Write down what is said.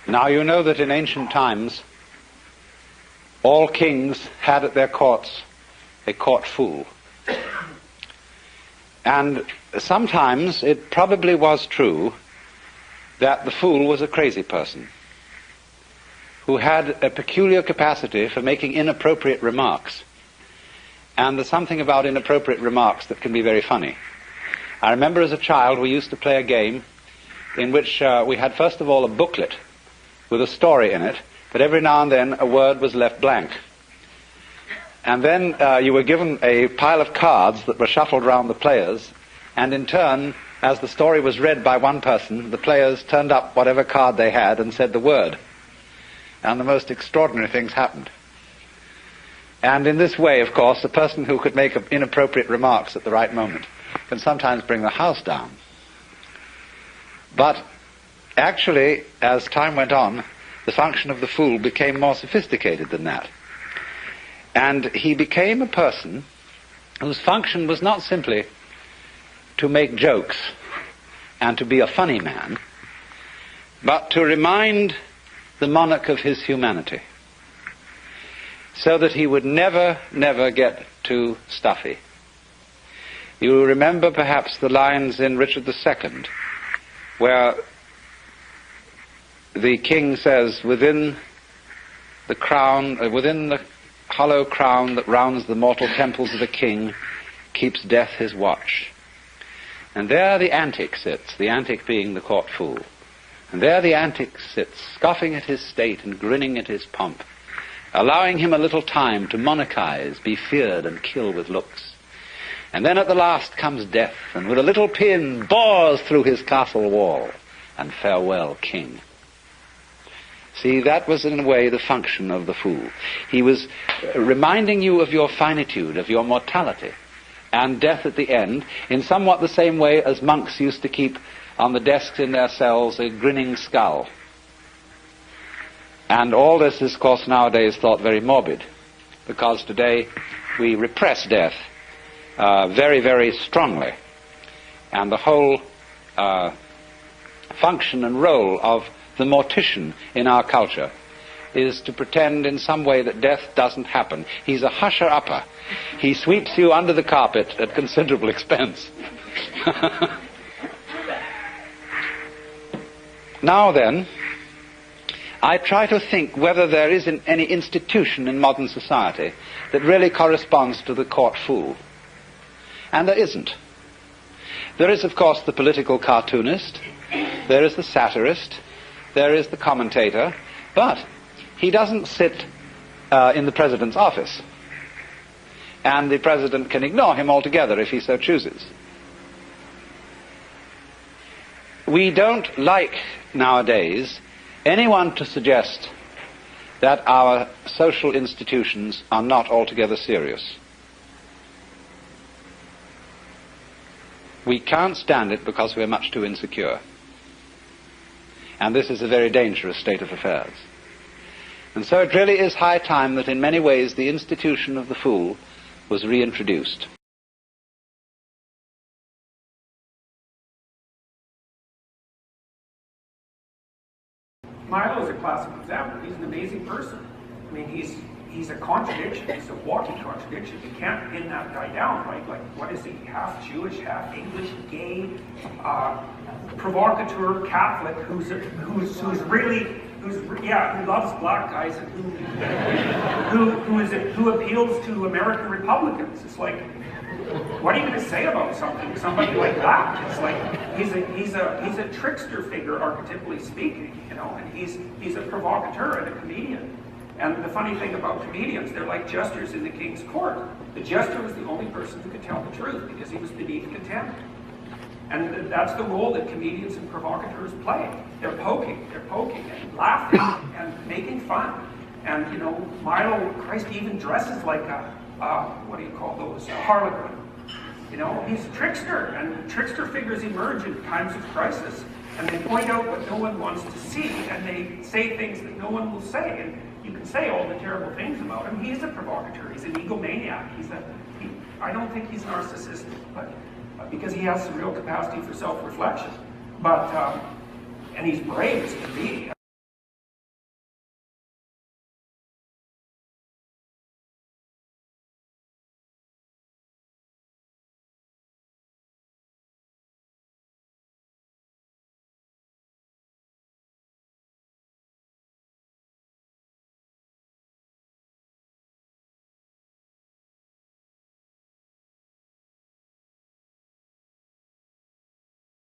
Now you know that in ancient times all kings had at their courts a court fool. And sometimes it probably was true that the fool was a crazy person who had a peculiar capacity for making inappropriate remarks. And there's something about inappropriate remarks that can be very funny. I remember as a child we used to play a game in which we had first of all a booklet with a story in it, but every now and then a word was left blank. And then you were given a pile of cards that were shuffled around the players, and in turn, as the story was read by one person, the players turned up whatever card they had and said the word. And the most extraordinary things happened. And in this way, of course, the person who could make inappropriate remarks at the right moment can sometimes bring the house down. But actually, as time went on, the function of the fool became more sophisticated than that. And he became a person whose function was not simply to make jokes and to be a funny man, but to remind the monarch of his humanity, so that he would never, never get too stuffy. You remember perhaps the lines in Richard II, where the king says, within the hollow crown that rounds the mortal temples of a king, keeps death his watch. And there the antic sits, the antic being the court fool. And there the antic sits, scoffing at his state and grinning at his pomp, allowing him a little time to monarchize, be feared and kill with looks. And then at the last comes death, and with a little pin bores through his castle wall, and farewell, king. See, that was in a way the function of the fool. He was reminding you of your finitude, of your mortality, and death at the end, in somewhat the same way as monks used to keep on the desks in their cells a grinning skull. And all this is, of course, nowadays thought very morbid, because today we repress death very, very strongly. And the whole function and role of the mortician in our culture is to pretend in some way that death doesn't happen. He's a husher-upper. He sweeps you under the carpet at considerable expense. Now then, I try to think whether there is any institution in modern society that really corresponds to the court fool. And there isn't. There is, of course, the political cartoonist, there is the satirist, there is the commentator, but he doesn't sit in the president's office. And the president can ignore him altogether if he so chooses. We don't like nowadays anyone to suggest that our social institutions are not altogether serious. We can't stand it because we're much too insecure. And this is a very dangerous state of affairs. And so it really is high time that in many ways the institution of the fool was reintroduced. Milo is a classic example. He's an amazing person. I mean, he's a contradiction. He's a walking contradiction. You can't pin that guy down, right? Like, what is he? Half Jewish, half English, gay, provocateur, Catholic, who loves black guys and who appeals to American Republicans. It's like, what are you going to say about somebody like that? It's like he's a trickster figure, archetypally speaking, you know, and he's a provocateur and a comedian. And the funny thing about comedians, they're like jesters in the king's court. The jester was the only person who could tell the truth because he was beneath contempt. And that's the role that comedians and provocateurs play. They're poking and laughing and making fun. And, you know, Milo, Christ, even dresses like a what do you call those? Harlequin. You know, he's a trickster, and trickster figures emerge in times of crisis, and they point out what no one wants to see, and they say things that no one will say, and you can say all the terrible things about him. He is a provocateur. He's an egomaniac. I don't think he's narcissistic, but because he has some real capacity for self-reflection. But and he's brave as can be.